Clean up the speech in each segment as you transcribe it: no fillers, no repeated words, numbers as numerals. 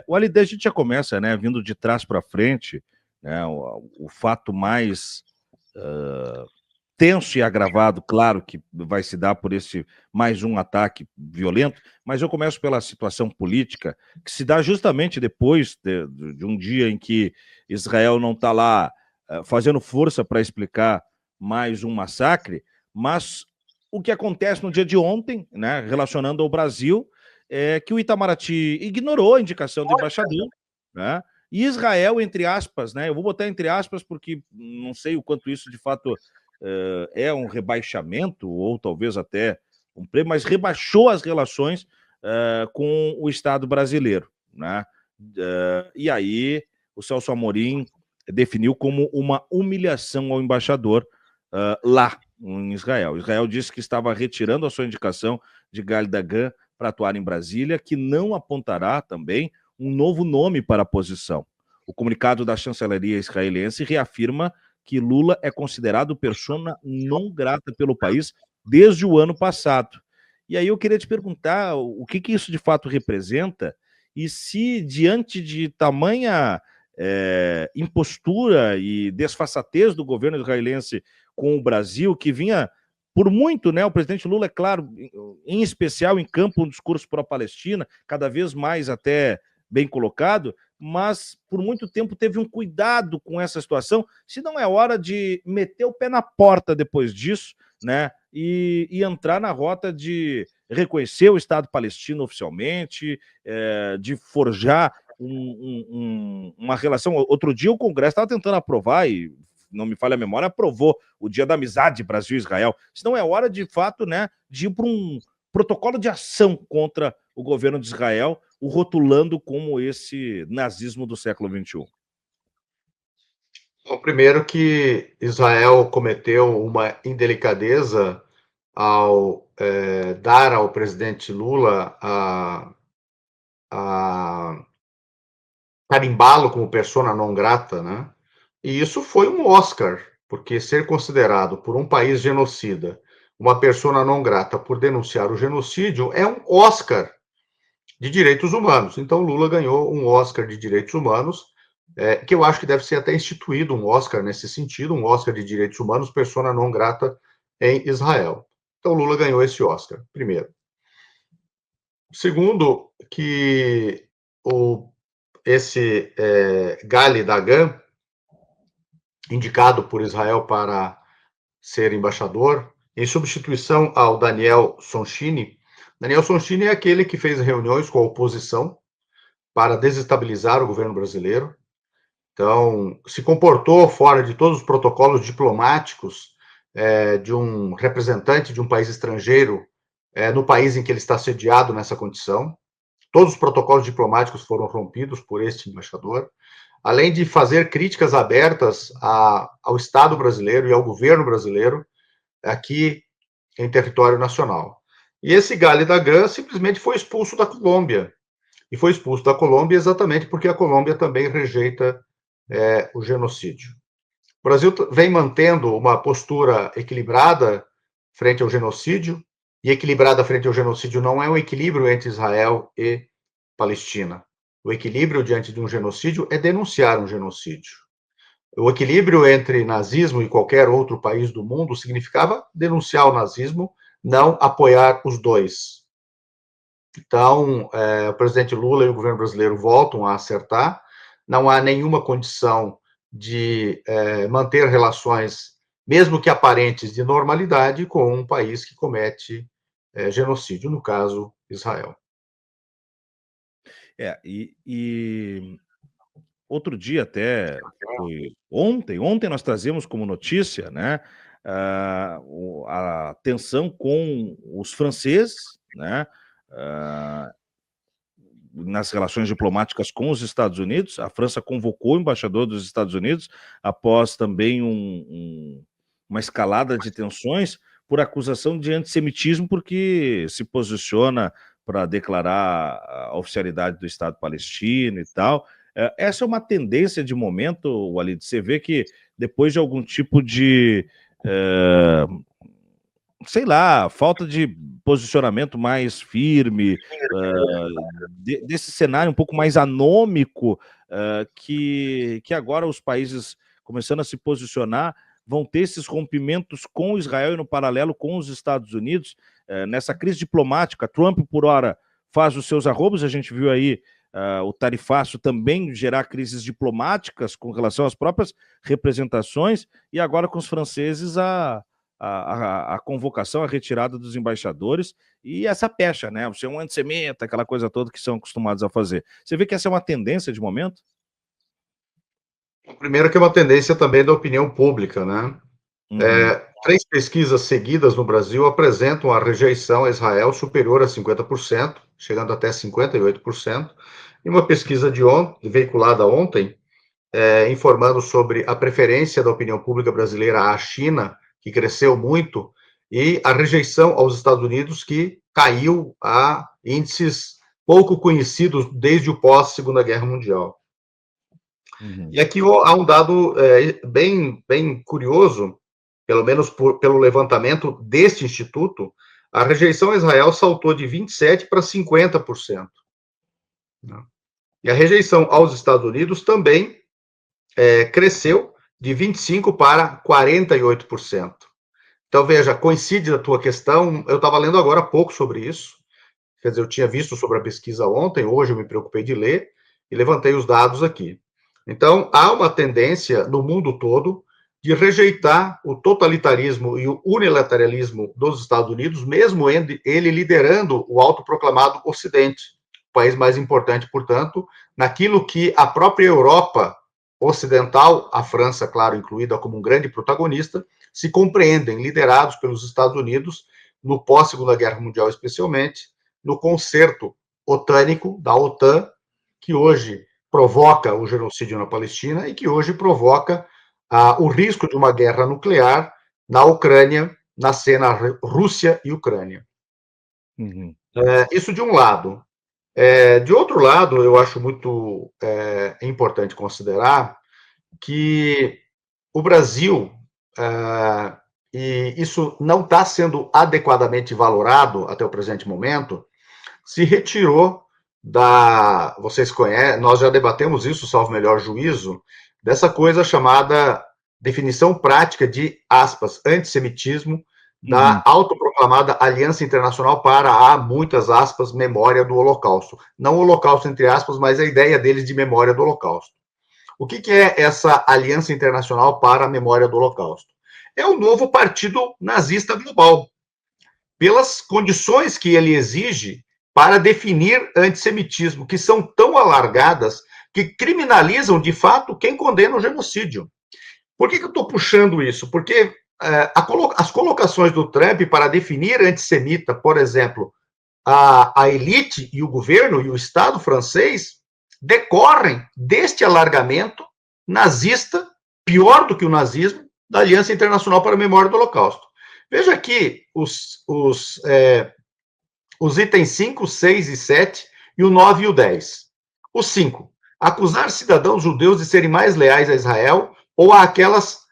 Walid, a gente já começa, né, vindo de trás para frente, né, o fato mais tenso e agravado, claro que vai se dar por esse mais um ataque violento, mas eu começo pela situação política, que se dá justamente depois de um dia em que Israel não está lá fazendo força para explicar mais um massacre, mas o que acontece no dia de ontem, né, relacionando ao Brasil, é que o Itamaraty ignorou a indicação do embaixador, né, e Israel, entre aspas, né, eu vou botar entre aspas porque não sei o quanto isso de fato é um rebaixamento, ou talvez até um prêmio, mas rebaixou as relações com o Estado brasileiro, né? E aí o Celso Amorim definiu como uma humilhação ao embaixador lá em Israel. Israel disse que estava retirando a sua indicação de Gali Dagan para atuar em Brasília, que não apontará também um novo nome para a posição. O comunicado da chancelaria israelense reafirma que Lula é considerado persona não grata pelo país desde o ano passado. E aí eu queria te perguntar o que isso de fato representa e se, diante de tamanha impostura e desfaçatez do governo israelense com o Brasil, que vinha por muito, né? O presidente Lula, é claro, em especial em campo, um discurso pró-Palestina, cada vez mais até bem colocado, mas por muito tempo teve um cuidado com essa situação, se não é hora de meter o pé na porta depois disso, né? E entrar na rota de reconhecer o Estado palestino oficialmente, de forjar uma relação. Outro dia o Congresso estava tentando aprovar, e não me falha a memória, aprovou o Dia da Amizade Brasil-Israel. Se não é hora, de fato, né, de ir para um protocolo de ação contra o governo de Israel, o rotulando como esse nazismo do século XXI. O primeiro que Israel cometeu uma indelicadeza ao dar ao presidente Lula a carimbá-lo como persona non grata, né? E isso foi um Oscar, porque ser considerado por um país genocida uma persona non grata por denunciar o genocídio é um Oscar de direitos humanos. Então Lula ganhou um Oscar de direitos humanos, que eu acho que deve ser até instituído um Oscar nesse sentido, um Oscar de direitos humanos, persona non grata em Israel. Então Lula ganhou esse Oscar, primeiro. Segundo, que esse Gali Dagan, indicado por Israel para ser embaixador, em substituição ao Daniel Sonchini. Daniel Sonchini é aquele que fez reuniões com a oposição para desestabilizar o governo brasileiro. Então, se comportou fora de todos os protocolos diplomáticos de um representante de um país estrangeiro no país em que ele está sediado nessa condição. Todos os protocolos diplomáticos foram rompidos por este embaixador, além de fazer críticas abertas ao Estado brasileiro e ao governo brasileiro aqui em território nacional. E esse Gali Dagan simplesmente foi expulso da Colômbia. E foi expulso da Colômbia exatamente porque a Colômbia também rejeita o genocídio. O Brasil vem mantendo uma postura equilibrada frente ao genocídio, e equilibrada frente ao genocídio não é um equilíbrio entre Israel e Palestina. O equilíbrio diante de um genocídio é denunciar um genocídio. O equilíbrio entre nazismo e qualquer outro país do mundo significava denunciar o nazismo, não apoiar os dois. Então, o presidente Lula e o governo brasileiro voltam a acertar, não há nenhuma condição de manter relações, mesmo que aparentes, de normalidade com um país que comete genocídio, no caso, Israel. Outro dia até, foi ontem nós trazemos como notícia, né, a tensão com os franceses, né, nas relações diplomáticas com os Estados Unidos. A França convocou o embaixador dos Estados Unidos após também uma escalada de tensões por acusação de antissemitismo, porque se posiciona para declarar a oficialidade do Estado palestino e tal. Essa é uma tendência de momento, Walid. Você vê que depois de algum tipo de sei lá, falta de posicionamento mais firme, desse cenário um pouco mais anômico, que agora os países começando a se posicionar vão ter esses rompimentos com Israel e no paralelo com os Estados Unidos, nessa crise diplomática. Trump, por hora, faz os seus arrobos, a gente viu aí o tarifaço também gerar crises diplomáticas com relação às próprias representações, e agora com os franceses a convocação, a retirada dos embaixadores e essa pecha, né? Você é um antissemita, aquela coisa toda que são acostumados a fazer. Você vê que essa é uma tendência de momento? Primeiro que é uma tendência também da opinião pública, né? Uhum. 3 pesquisas seguidas no Brasil apresentam a rejeição a Israel superior a 50%, chegando até 58%. E uma pesquisa veiculada ontem, informando sobre a preferência da opinião pública brasileira à China, que cresceu muito, e a rejeição aos Estados Unidos, que caiu a índices pouco conhecidos desde o pós-Segunda Guerra Mundial. Uhum. E aqui há um dado bem curioso, pelo menos pelo levantamento deste instituto, a rejeição a Israel saltou de 27% para 50%. E a rejeição aos Estados Unidos também cresceu de 25% para 48%. Então, veja, coincide a tua questão, eu estava lendo agora há pouco sobre isso, quer dizer, eu tinha visto sobre a pesquisa ontem, hoje eu me preocupei de ler e levantei os dados aqui. Então, há uma tendência no mundo todo de rejeitar o totalitarismo e o unilateralismo dos Estados Unidos, mesmo ele liderando o autoproclamado Ocidente, o país mais importante, portanto, naquilo que a própria Europa ocidental, a França, claro, incluída como um grande protagonista, se compreendem, liderados pelos Estados Unidos, no pós-Segunda Guerra Mundial especialmente, no concerto otânico da OTAN, que hoje provoca o genocídio na Palestina e que hoje provoca o risco de uma guerra nuclear na Ucrânia, na cena Rússia e Ucrânia. Uhum. Isso de um lado. De outro lado, eu acho muito importante considerar que o Brasil, e isso não está sendo adequadamente valorado até o presente momento, se retirou vocês conhecem, nós já debatemos isso, salvo melhor juízo, dessa coisa chamada definição prática de, aspas, antissemitismo, da autoproclamada Aliança Internacional para a, muitas aspas, memória do Holocausto. Não o Holocausto, entre aspas, mas a ideia deles de memória do Holocausto. O que é essa Aliança Internacional para a Memória do Holocausto? É o novo partido nazista global, pelas condições que ele exige para definir antissemitismo, que são tão alargadas que criminalizam, de fato, quem condena o genocídio. Por que eu estou puxando isso? Porque as colocações do Trump para definir antissemita, por exemplo, a elite e o governo e o Estado francês decorrem deste alargamento nazista, pior do que o nazismo, da Aliança Internacional para a Memória do Holocausto. Veja aqui os itens 5, 6 e 7 e o 9 e o 10. O 5. Acusar cidadãos judeus de serem mais leais a Israel ou àquelas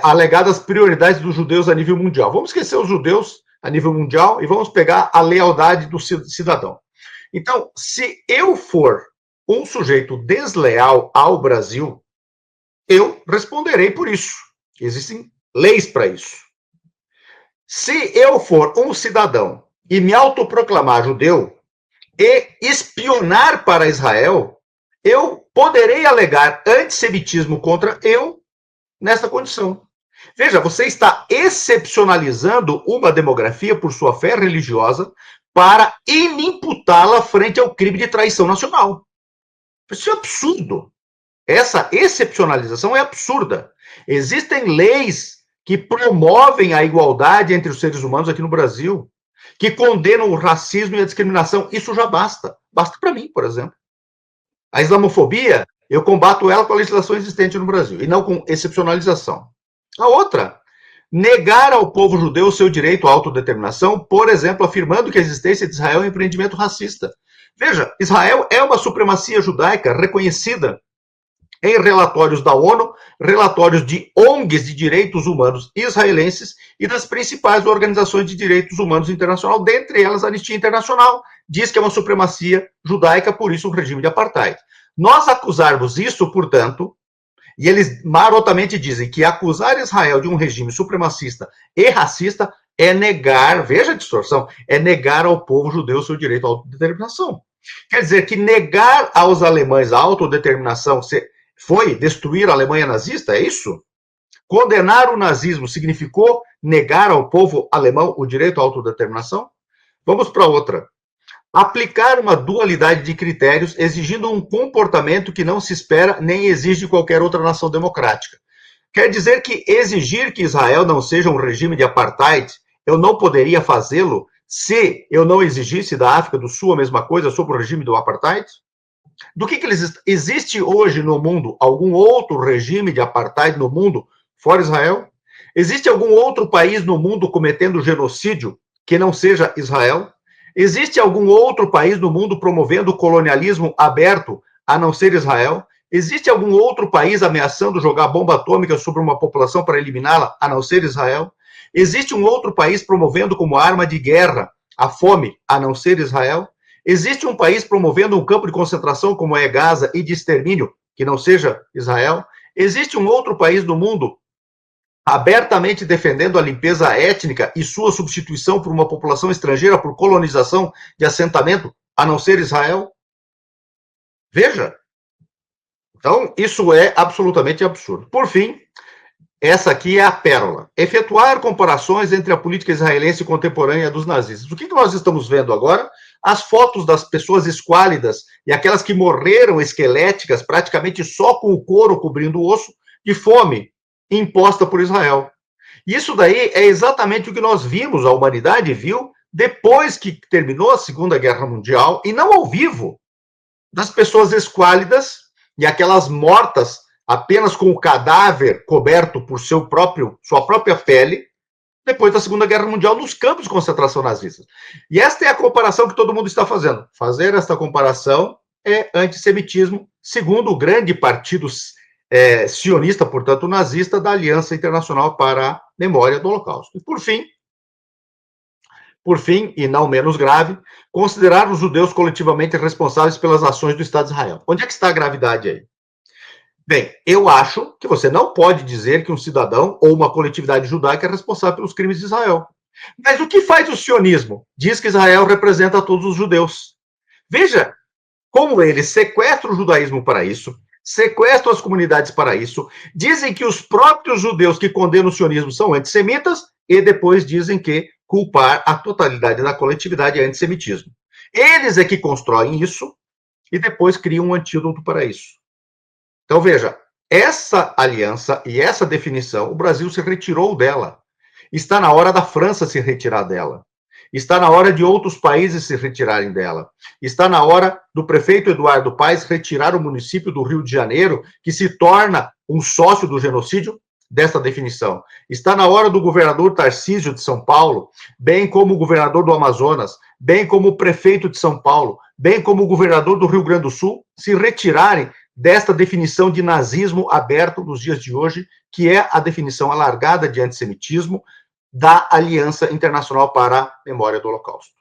alegadas prioridades dos judeus a nível mundial. Vamos esquecer os judeus a nível mundial e vamos pegar a lealdade do cidadão. Então, se eu for um sujeito desleal ao Brasil, eu responderei por isso. Existem leis para isso. Se eu for um cidadão e me autoproclamar judeu e espionar para Israel, eu poderei alegar antissemitismo contra eu nesta condição. Veja, você está excepcionalizando uma demografia por sua fé religiosa para inimputá-la frente ao crime de traição nacional. Isso é absurdo. Essa excepcionalização é absurda. Existem leis que promovem a igualdade entre os seres humanos aqui no Brasil, que condenam o racismo e a discriminação. Isso já basta. Basta para mim, por exemplo. A islamofobia, eu combato ela com a legislação existente no Brasil, e não com excepcionalização. A outra, negar ao povo judeu o seu direito à autodeterminação, por exemplo, afirmando que a existência de Israel é um empreendimento racista. Veja, Israel é uma supremacia judaica reconhecida em relatórios da ONU, relatórios de ONGs de direitos humanos israelenses e das principais organizações de direitos humanos internacional, dentre elas a Anistia Internacional, diz que é uma supremacia judaica, por isso um regime de apartheid. Nós acusarmos isso, portanto, e eles marotamente dizem que acusar Israel de um regime supremacista e racista é negar, veja a distorção, é negar ao povo judeu seu direito à autodeterminação. Quer dizer que negar aos alemães a autodeterminação foi destruir a Alemanha nazista, é isso? Condenar o nazismo significou negar ao povo alemão o direito à autodeterminação? Vamos para outra. Aplicar uma dualidade de critérios exigindo um comportamento que não se espera nem exige de qualquer outra nação democrática. Quer dizer que exigir que Israel não seja um regime de apartheid, eu não poderia fazê-lo se eu não exigisse da África do Sul a mesma coisa sobre o regime do apartheid? Do que eles... Existe hoje no mundo algum outro regime de apartheid no mundo fora Israel? Existe algum outro país no mundo cometendo genocídio que não seja Israel? Existe algum outro país no mundo promovendo o colonialismo aberto a não ser Israel? Existe algum outro país ameaçando jogar bomba atômica sobre uma população para eliminá-la a não ser Israel? Existe um outro país promovendo como arma de guerra a fome a não ser Israel? Existe um país promovendo um campo de concentração como é Gaza e de extermínio que não seja Israel? Existe um outro país no mundo abertamente defendendo a limpeza étnica e sua substituição por uma população estrangeira por colonização de assentamento, a não ser Israel? Veja. Então, isso é absolutamente absurdo. Por fim, essa aqui é a pérola. Efetuar comparações entre a política israelense contemporânea dos nazistas. O que nós estamos vendo agora? As fotos das pessoas esquálidas e aquelas que morreram esqueléticas, praticamente só com o couro cobrindo o osso, de fome, imposta por Israel. Isso daí é exatamente o que nós vimos, a humanidade viu, depois que terminou a Segunda Guerra Mundial, e não ao vivo, das pessoas esquálidas e aquelas mortas apenas com o cadáver coberto por sua própria pele, depois da Segunda Guerra Mundial, nos campos de concentração nazistas. E esta é a comparação que todo mundo está fazendo. Fazer esta comparação é antissemitismo, segundo o grande partido sionista, portanto nazista, da Aliança Internacional para a Memória do Holocausto. E por fim, e não menos grave, considerar os judeus coletivamente responsáveis pelas ações do Estado de Israel. Onde é que está a gravidade aí? Bem, eu acho que você não pode dizer que um cidadão ou uma coletividade judaica é responsável pelos crimes de Israel. Mas o que faz o sionismo? Diz que Israel representa todos os judeus. Veja como eles sequestram o judaísmo para isso, sequestram as comunidades para isso, dizem que os próprios judeus que condenam o sionismo são antissemitas e depois dizem que culpar a totalidade da coletividade é antissemitismo. Eles é que constroem isso e depois criam um antídoto para isso. Então, veja, essa aliança e essa definição, o Brasil se retirou dela. Está na hora da França se retirar dela. Está na hora de outros países se retirarem dela. Está na hora do prefeito Eduardo Paes retirar o município do Rio de Janeiro, que se torna um sócio do genocídio, dessa definição. Está na hora do governador Tarcísio de São Paulo, bem como o governador do Amazonas, bem como o prefeito de São Paulo, bem como o governador do Rio Grande do Sul, se retirarem desta definição de nazismo aberto nos dias de hoje, que é a definição alargada de antissemitismo da Aliança Internacional para a Memória do Holocausto.